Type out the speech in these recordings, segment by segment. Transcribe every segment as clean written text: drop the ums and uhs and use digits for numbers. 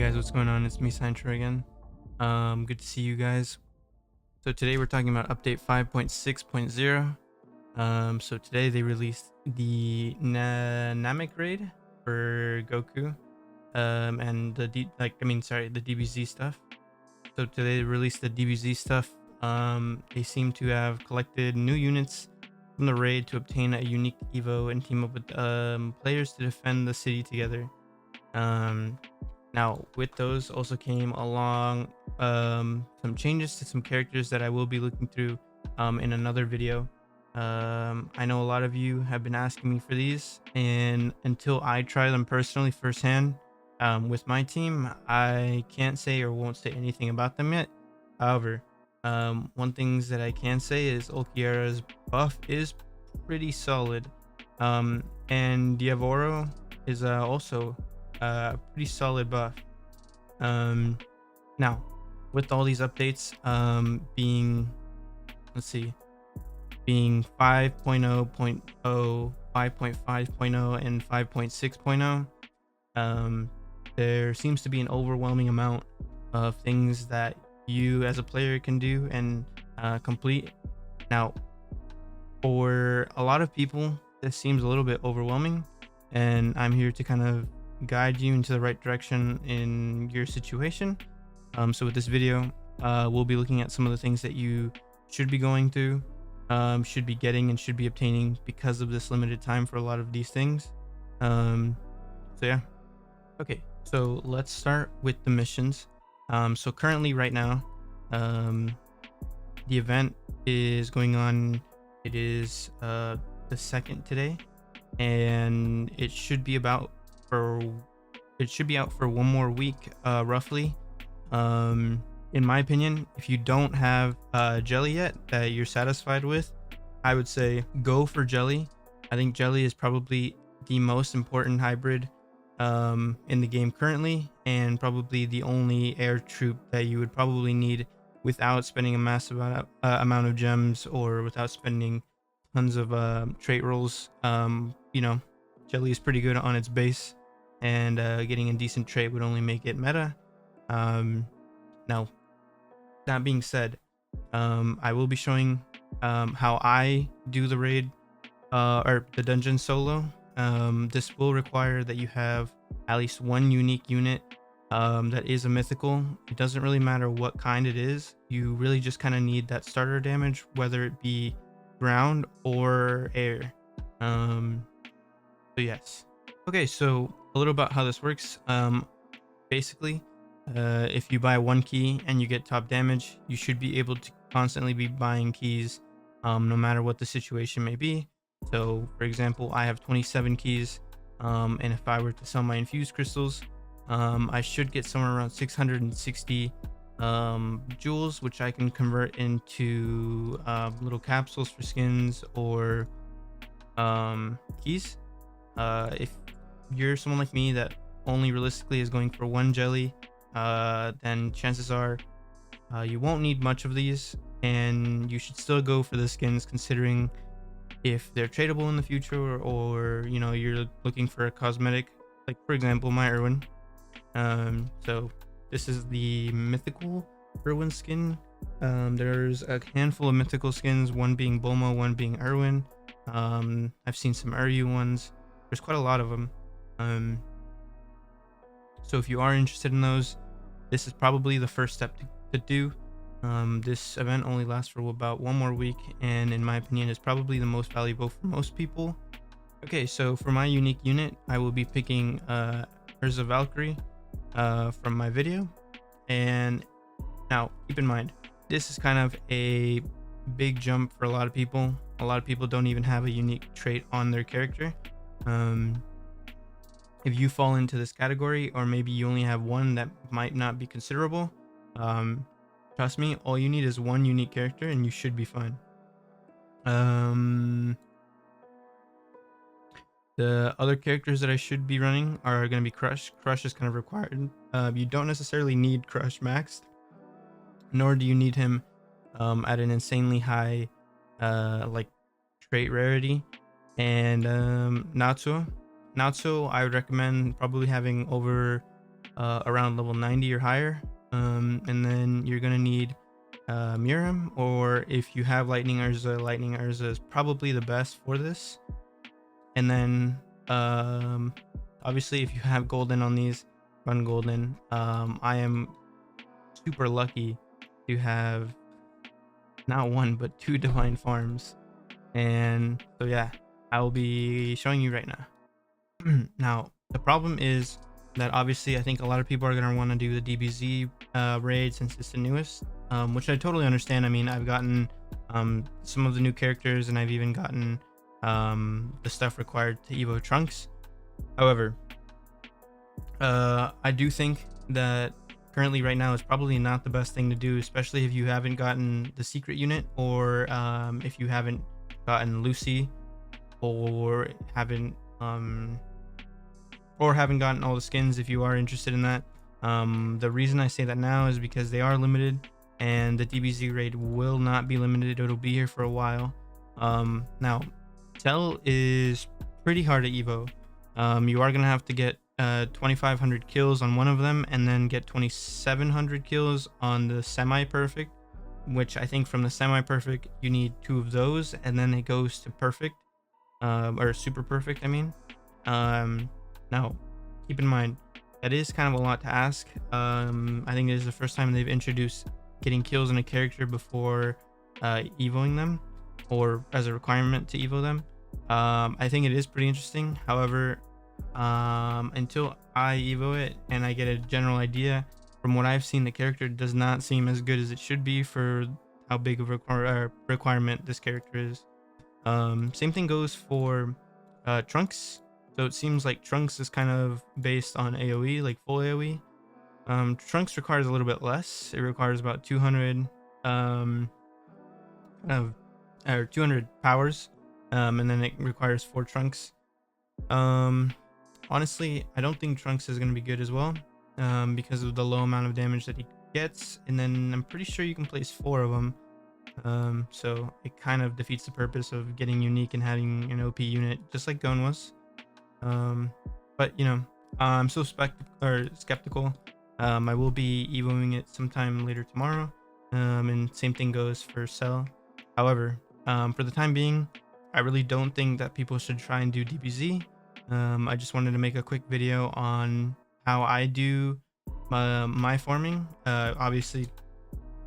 guys, what's going on? It's me, Sancho again. Good to see you guys. So today we're talking about update 5.6.0. So today they released the Namek raid for Goku. And the the DBZ stuff. So today they released the DBZ stuff. They seem to have collected new units from the raid to obtain a unique Evo and team up with players to defend the city together. Now, with those also came along some changes to some characters that I will be looking through in another video. I know a lot of you have been asking me for these, and until I try them personally firsthand with my team, I can't say or won't say anything about them yet. However, one things that I can say is Ulquiorra's buff is pretty solid, and Diavoro is also pretty solid buff. Now, with all these updates being, let's see, being 5.0.0, 5.5.0, and 5.6.0, there seems to be an overwhelming amount of things that you as a player can do and complete. Now, for a lot of people, this seems a little bit overwhelming, and I'm here to kind of guide you into the right direction in your situation. So with this video, we'll be looking at some of the things that you should be going through, should be getting, and should be obtaining because of this limited time for a lot of these things. So yeah. Okay, so let's start with the missions. So currently right now, the event is going on. It is the 2nd today, and it should be out for one more week, roughly. In my opinion, if you don't have jelly yet that you're satisfied with, I would say go for jelly. I think jelly is probably the most important hybrid in the game currently, and probably the only air troop that you would probably need without spending a massive amount of gems, or without spending tons of trait rolls. Jelly is pretty good on its base, and getting a decent trait would only make it meta. Now, that being said, I will be showing how I do the raid or the dungeon solo. This will require that you have at least one unique unit that is a mythical. It doesn't really matter what kind it is. You really just kind of need that starter damage, whether it be ground or air. So yes. Okay, so a little about how this works. Basically, if you buy one key and you get top damage, you should be able to constantly be buying keys, no matter what the situation may be. So for example, I have 27 keys, and if I were to sell my infused crystals, I should get somewhere around 660 jewels, which I can convert into little capsules for skins or keys. If you're someone like me that only realistically is going for one jelly, then chances are you won't need much of these, and you should still go for the skins, considering if they're tradable in the future, or you're looking for a cosmetic, like for example my Irwin. So this is the mythical Irwin skin. There's a handful of mythical skins, one being Bulma, one being Irwin. I've seen some Uryu ones. There's quite a lot of them. So if you are interested in those, this is probably the first step to do. This event only lasts for about one more week, and in my opinion is probably the most valuable for most people. Okay, so for my unique unit, I will be picking Urza Valkyrie from my video. And now keep in mind, this is kind of a big jump for a lot of people. A lot of people don't even have a unique trait on their character. If you fall into this category, or maybe you only have one that might not be considerable, trust me, all you need is one unique character and you should be fine. The other characters that I should be running are going to be Crush. Crush is kind of required. You don't necessarily need Crush maxed, nor do you need him at an insanely high trait rarity. And Natsuo, I would recommend probably having over around level 90 or higher. And then you're gonna need Miram, or if you have Lightning Urza is probably the best for this. And then obviously if you have Golden on these, run Golden. I am super lucky to have not one but two Divine Farms, and so yeah, I will be showing you right now. Now the problem is that obviously I think a lot of people are going to want to do the DBZ raid since it's the newest, which I totally understand. I mean, I've gotten some of the new characters, and I've even gotten the stuff required to Evo Trunks. However, I do think that currently right now is probably not the best thing to do, especially if you haven't gotten the secret unit, or if you haven't gotten Lucy, or haven't gotten all the skins. If you are interested in that, the reason I say that now is because they are limited, and the DBZ raid will not be limited. It'll be here for a while. Now Cell is pretty hard at Evo. You are gonna have to get 2,500 kills on one of them, and then get 2,700 kills on the semi-perfect, which I think from the semi-perfect you need 2 of those, and then it goes to perfect, or super perfect, I mean. Now keep in mind that is kind of a lot to ask. I think it is the first time they've introduced getting kills in a character before evoing them, or as a requirement to evo them. I think it is pretty interesting. However, until I evo it and I get a general idea, from what I've seen, the character does not seem as good as it should be for how big of a requirement this character is. Same thing goes for Trunks. So it seems like Trunks is kind of based on AoE, like full AoE. Trunks requires a little bit less. It requires about 200 or 200 powers, and then it requires 4 Trunks. Honestly, I don't think Trunks is going to be good as well, because of the low amount of damage that he gets, and then I'm pretty sure you can place 4 of them. So it kind of defeats the purpose of getting unique and having an OP unit, just like Gon was. But you know, I'm still skeptical. I will be evoing it sometime later tomorrow, and same thing goes for Cell. However, for the time being, I really don't think that people should try and do DBZ. I just wanted to make a quick video on how I do my farming. Obviously,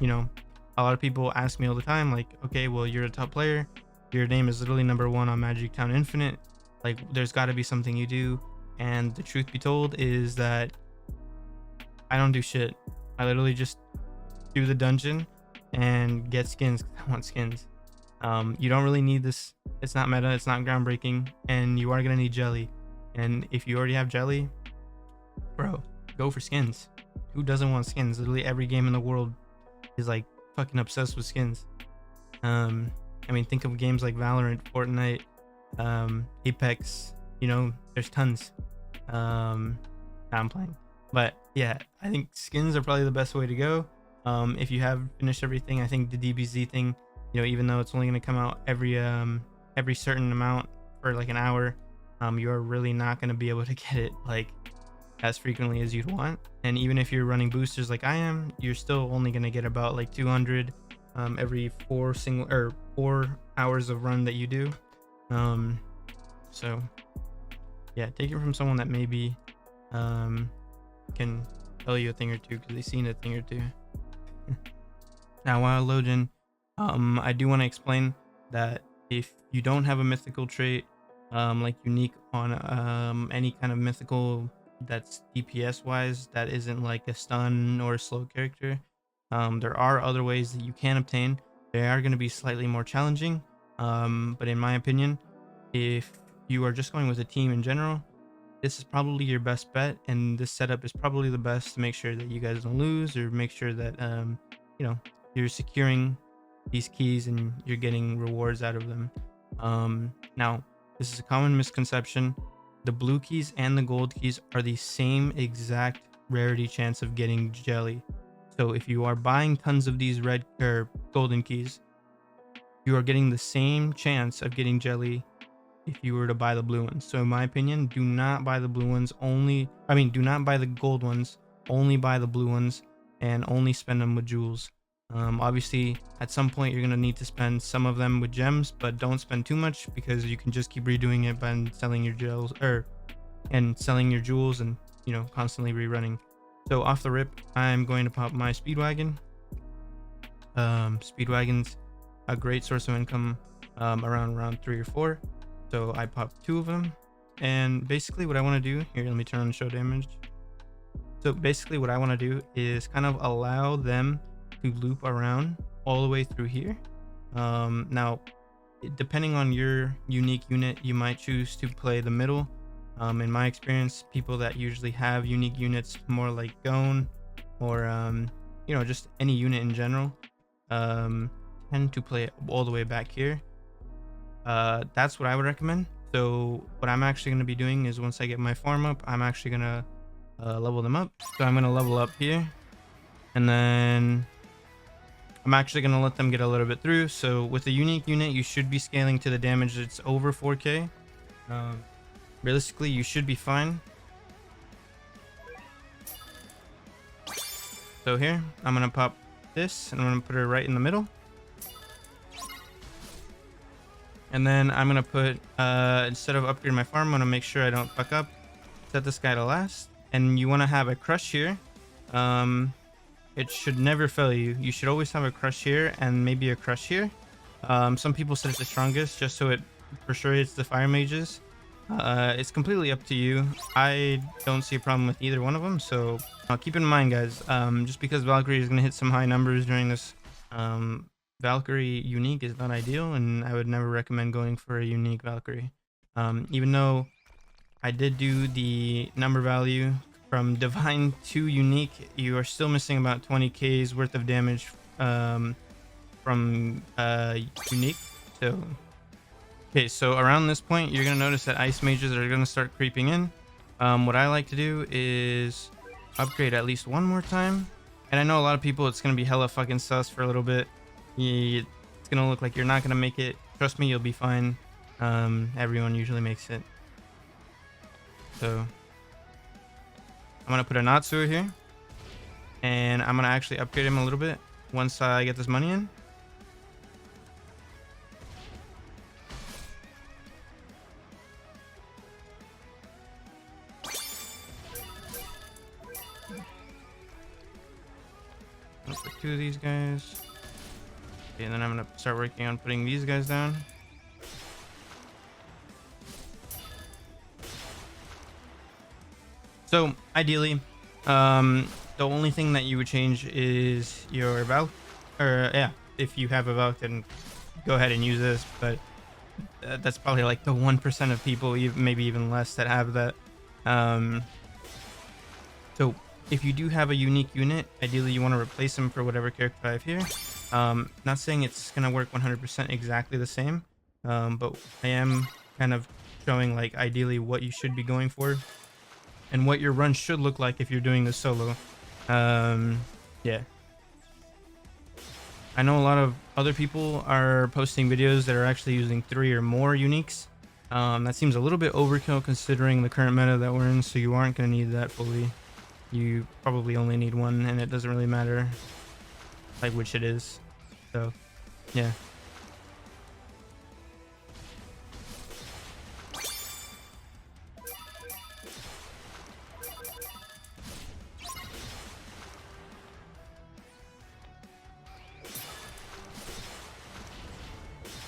you know, a lot of people ask me all the time, like, okay, well, you're a top player, your name is literally #1 on Magic Town Infinite, like, there's got to be something you do. And the truth be told is that I don't do shit. I literally just do the dungeon and get skins because I want skins. You don't really need this. It's not meta, it's not groundbreaking, and you are gonna need jelly. And if you already have jelly, bro, go for skins. Who doesn't want skins? Literally every game in the world is like fucking obsessed with skins. I mean, think of games like Valorant, Fortnite, Apex, you know, there's tons. I'm playing, but yeah, I think skins are probably the best way to go. If you have finished everything, I think the DBZ thing, you know, even though it's only going to come out every certain amount for like an hour, you're really not going to be able to get it like as frequently as you'd want. And even if you're running boosters like I am, you're still only going to get about like 200 every 4 hours of run that you do. So yeah, take it from someone that maybe can tell you a thing or two because they've seen a thing or two. Now while loading, I do want to explain that if you don't have a mythical trait, like unique on any kind of mythical that's DPS wise, that isn't like a stun or a slow character, there are other ways that you can obtain. They are going to be slightly more challenging, but in my opinion, if you are just going with a team in general, this is probably your best bet, and this setup is probably the best to make sure that you guys don't lose, or make sure that you know, you're securing these keys and you're getting rewards out of them. Now this is a common misconception. The blue keys and the gold keys are the same exact rarity chance of getting jelly. So if you are buying tons of these red or golden keys, you are getting the same chance of getting jelly if you were to buy the blue ones. So in my opinion, do not buy the blue ones do not buy the gold ones only buy the blue ones and only spend them with jewels. Obviously, at some point, you're going to need to spend some of them with gems, but don't spend too much because you can just keep redoing it by selling your gels and selling your jewels and, you know, constantly rerunning. So off the rip, I'm going to pop my Speedwagon. Speedwagon's a great source of income around round 3 or 4. So I popped 2 of them. And basically what I want to do here, let me turn on show damage. So basically what I want to do is kind of allow them to loop around all the way through here. Now, depending on your unique unit, you might choose to play the middle. In my experience, people that usually have unique units, more like Gone or you know, just any unit in general, tend to play all the way back here. That's what I would recommend. So what I'm actually going to be doing is once I get my farm up, I'm actually going to level them up. So I'm going to level up here, and then I'm actually going to let them get a little bit through. So with a unique unit, you should be scaling to the damage that's over 4k. Realistically, you should be fine. So here, I'm going to pop this, and I'm going to put her right in the middle. And then I'm going to put, instead of upgrading my farm, I'm going to make sure I don't fuck up. Set this guy to last. And you want to have a crush here. It should never fail you. You should always have a crush here and maybe a crush here. Some people set it the strongest just so it for sure hits the fire mages. It's completely up to you. I don't see a problem with either one of them. So keep in mind, guys, just because Valkyrie is going to hit some high numbers during this, Valkyrie unique is not ideal, and I would never recommend going for a unique Valkyrie. Even though I did do the number value from divine to unique, you are still missing about 20k's worth of damage from unique. So okay, so around this point, you're gonna notice that ice mages are gonna start creeping in. What I like to do is upgrade at least one more time. And I know a lot of people, it's gonna be hella fucking sus for a little bit. It's gonna look like you're not gonna make it. Trust me, you'll be fine. Everyone usually makes it. So I'm gonna put a Natsu here, and I'm gonna actually upgrade him a little bit once I get this money in. I'm gonna put 2 of these guys. Okay, and then I'm gonna start working on putting these guys down. So ideally, the only thing that you would change is your Valk, or yeah, if you have a Valk, then go ahead and use this. But that's probably like the 1% of people, maybe even less, that have that. So if you do have a unique unit, ideally you want to replace them for whatever character I have here. Not saying it's gonna work 100% exactly the same, but I am kind of showing like ideally what you should be going for and what your run should look like if you're doing this solo. Yeah, I know a lot of other people are posting videos that are actually using 3 or more uniques. That seems a little bit overkill considering the current meta that we're in, so you aren't going to need that fully. You probably only need 1, and it doesn't really matter like which it is. So yeah.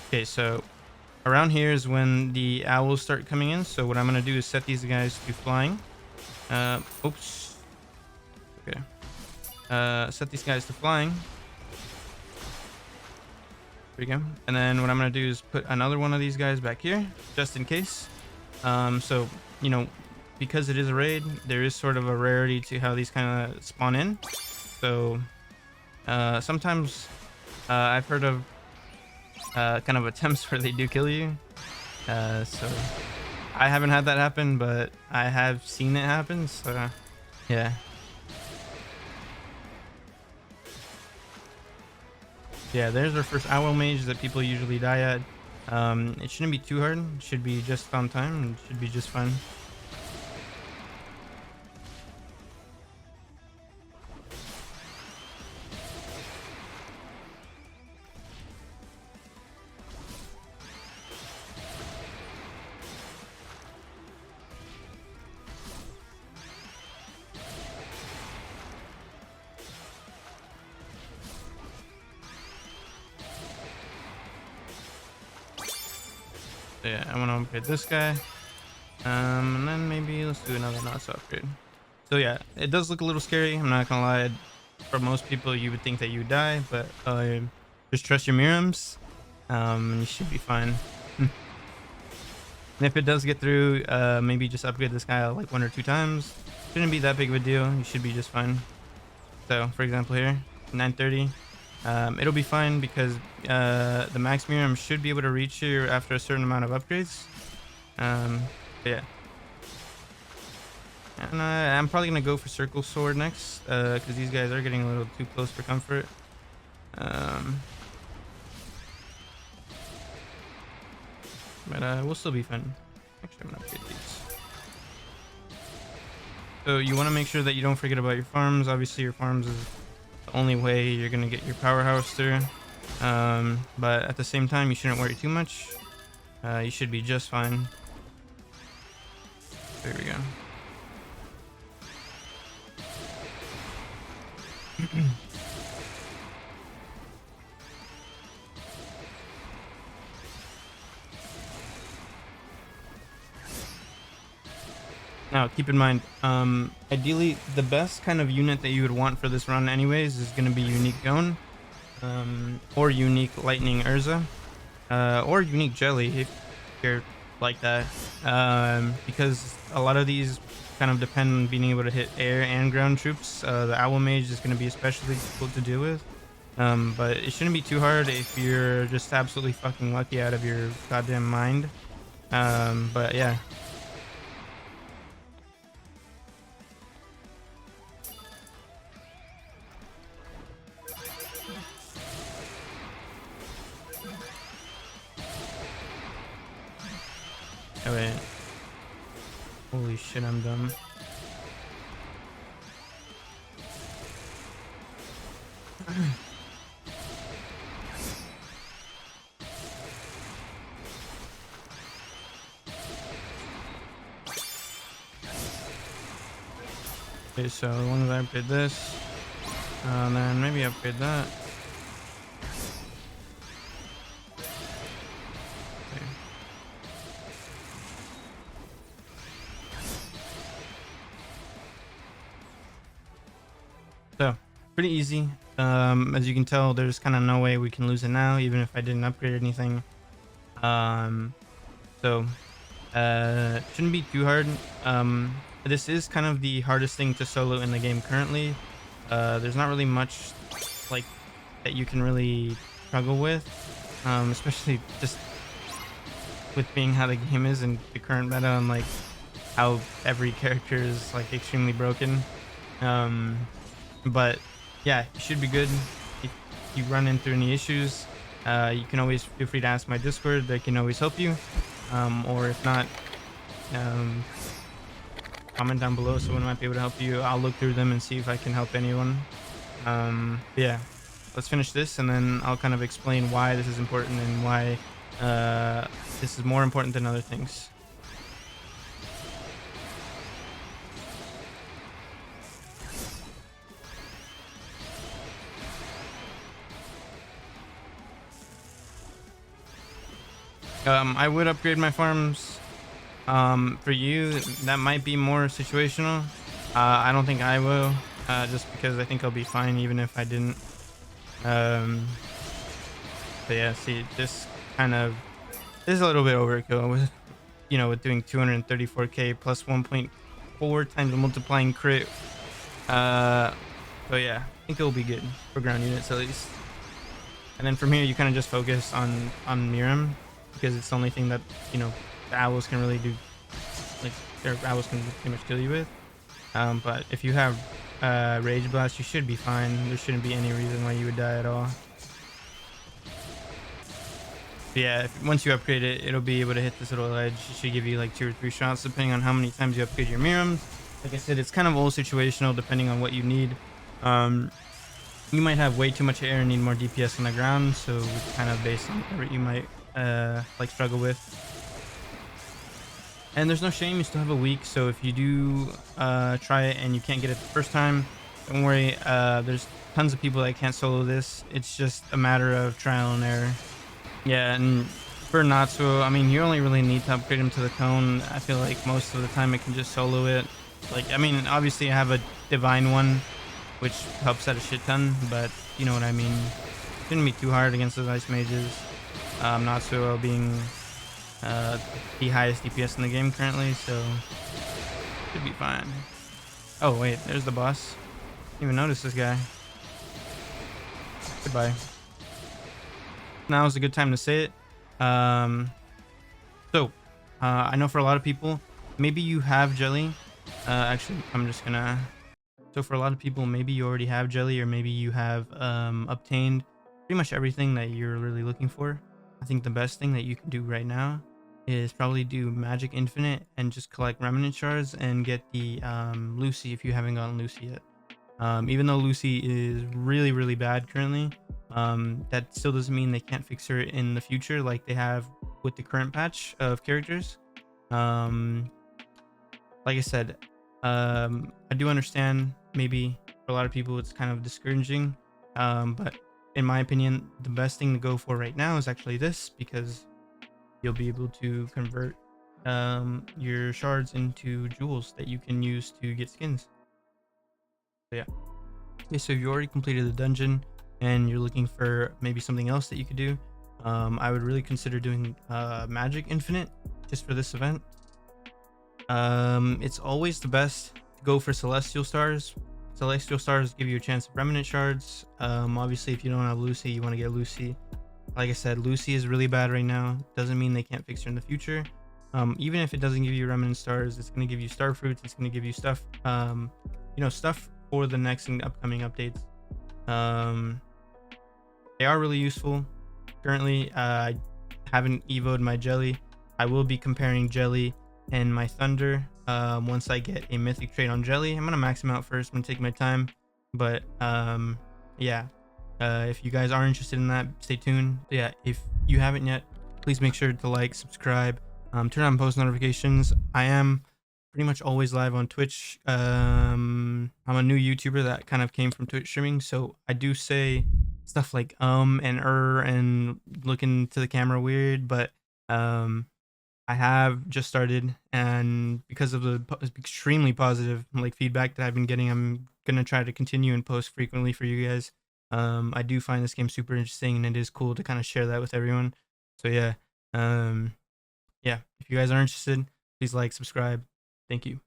Okay, so around here is when the owls start coming in. So what I'm going to do is set these guys to flying. Oops. Okay. Set these guys to flying. There we go. And then what I'm going to do is put another one of these guys back here, just in case. So, you know, because it is a raid, there is sort of a rarity to how these kind of spawn in. So, sometimes I've heard of kind of attempts where they do kill you. So I haven't had that happen, but I have seen it happen. So yeah. Yeah, there's our first owl mage that people usually die at. It shouldn't be too hard. It should be just on time and should be just fine. So yeah, I want to upgrade this guy. And then maybe let's do another not upgrade. So yeah, it does look a little scary. I'm not gonna lie. For most people, you would think that you would die, but just trust your Miriams, and you should be fine. And if it does get through, maybe just upgrade this guy like 1 or 2 times. Shouldn't be that big of a deal. You should be just fine. So, for example, here 930, it'll be fine because the max Miriam should be able to reach here after a certain amount of upgrades. But yeah. And I'm probably gonna go for Circle Sword next, because these guys are getting a little too close for comfort. But we'll still be fine. Actually, I'm gonna upgrade these. So you want to make sure that you don't forget about your farms. Obviously, your farms is the only way you're gonna get your powerhouse through. But at the same time, you shouldn't worry too much. You should be just fine. There we go. Now, keep in mind, ideally, the best kind of unit that you would want for this run anyways is going to be Unique Gon, or Unique Lightning Urza, or Unique Jelly if you're like that, because a lot of these kind of depend on being able to hit air and ground troops. The Owl Mage is going to be especially difficult to deal with, but it shouldn't be too hard if you're just absolutely fucking lucky out of your goddamn mind. But yeah. Oh wait. Holy shit, I'm dumb. Okay, so as long as I upgrade this, and then maybe upgrade that. Okay. So pretty easy. As you can tell, there's kind of no way we can lose it now, even if I didn't upgrade anything. So shouldn't be too hard. This is kind of the hardest thing to solo in the game currently. There's not really much like that you can really struggle with, especially just with being how the game is and the current meta, and like how every character is like extremely broken. But yeah, you should be good. If you run into any issues, you can always feel free to ask my Discord. They can always help you, or if not, comment down below, someone might be able to help you. I'll look through them and see if I can help anyone. Yeah, let's finish this and then I'll kind of explain why this is important and why this is more important than other things. I would upgrade my farms. For you, that might be more situational. I don't think I will, just because I think I'll be fine even if I didn't. But yeah, see, this kind of is a little bit overkill with, with doing 234k plus 1.4 times the multiplying crit. But yeah, I think it'll be good for ground units at least. And then from here, you kind of just focus on Miram, because it's the only thing that the owls can really do. Like, their owls can pretty much kill you with. But if you have Rage Blast, you should be fine. There shouldn't be any reason why you would die at all. But yeah, once you upgrade it, it'll be able to hit this little edge. It should give you like 2 or 3 shots depending on how many times you upgrade your Mirams. Like I said, it's kind of all situational depending on what you need. You might have way too much air and need more DPS on the ground, so it's kind of based on whatever you might like struggle with. And there's no shame, you still have a week, so if you do try it and you can't get it the first time, don't worry. There's tons of people that can't solo this. It's just a matter of trial and error. Yeah, and For Natsuo, I mean, you only really need to upgrade him to the cone. I feel like most of the time it can just solo it. Like, I mean, obviously I have a divine one, which helps out a shit ton, but you know what I mean. Shouldn't be too hard against those ice mages. Natsuo being the highest DPS in the game currently, so should be fine. Oh wait, there's the boss. Didn't even notice this guy. Goodbye. Now is a good time to say it. So, I know for a lot of people, maybe you have jelly. Actually, I'm just gonna. So for a lot of people, maybe you already have jelly, or maybe you have obtained pretty much everything that you're really looking for. I think the best thing that you can do right now is probably do Magic Infinite and just collect Remnant Shards and get the Lucy if you haven't gotten Lucy yet. Even though Lucy is really, really bad currently, that still doesn't mean they can't fix her in the future like they have with the current patch of characters. Um, like I said, I do understand maybe for a lot of people it's kind of discouraging, but in my opinion, the best thing to go for right now is actually this because you'll be able to convert your shards into jewels that you can use to get skins. So yeah. Okay, so if you already completed the dungeon and you're looking for maybe something else that you could do, I would really consider doing Magic Infinite just for this event. It's always the best to go for Celestial Stars. Celestial Stars give you a chance of Remnant Shards. Obviously, if you don't have Lucy, you want to get Lucy. Like I said, Lucy is really bad right now. Doesn't mean they can't fix her in the future. Even if it doesn't give you Remnant Stars, it's going to give you Star Fruits. It's going to give you stuff, stuff for the next and upcoming updates. They are really useful. Currently, I haven't evoed my Jelly. I will be comparing Jelly and my Thunder once I get a mythic trait on Jelly. I'm gonna max him out first. I'm gonna take my time, but yeah. If you guys are interested in that, stay tuned. Yeah, if you haven't yet, please make sure to like, subscribe, turn on post notifications. I am pretty much always live on Twitch. I'm a new YouTuber that kind of came from Twitch streaming, so I do say stuff like and looking to the camera weird, but I have just started, and because of the extremely positive like feedback that I've been getting, I'm gonna try to continue and post frequently for you guys. I do find this game super interesting, and it is cool to kind of share that with everyone. So yeah, yeah. If you guys are interested, please like, subscribe. Thank you.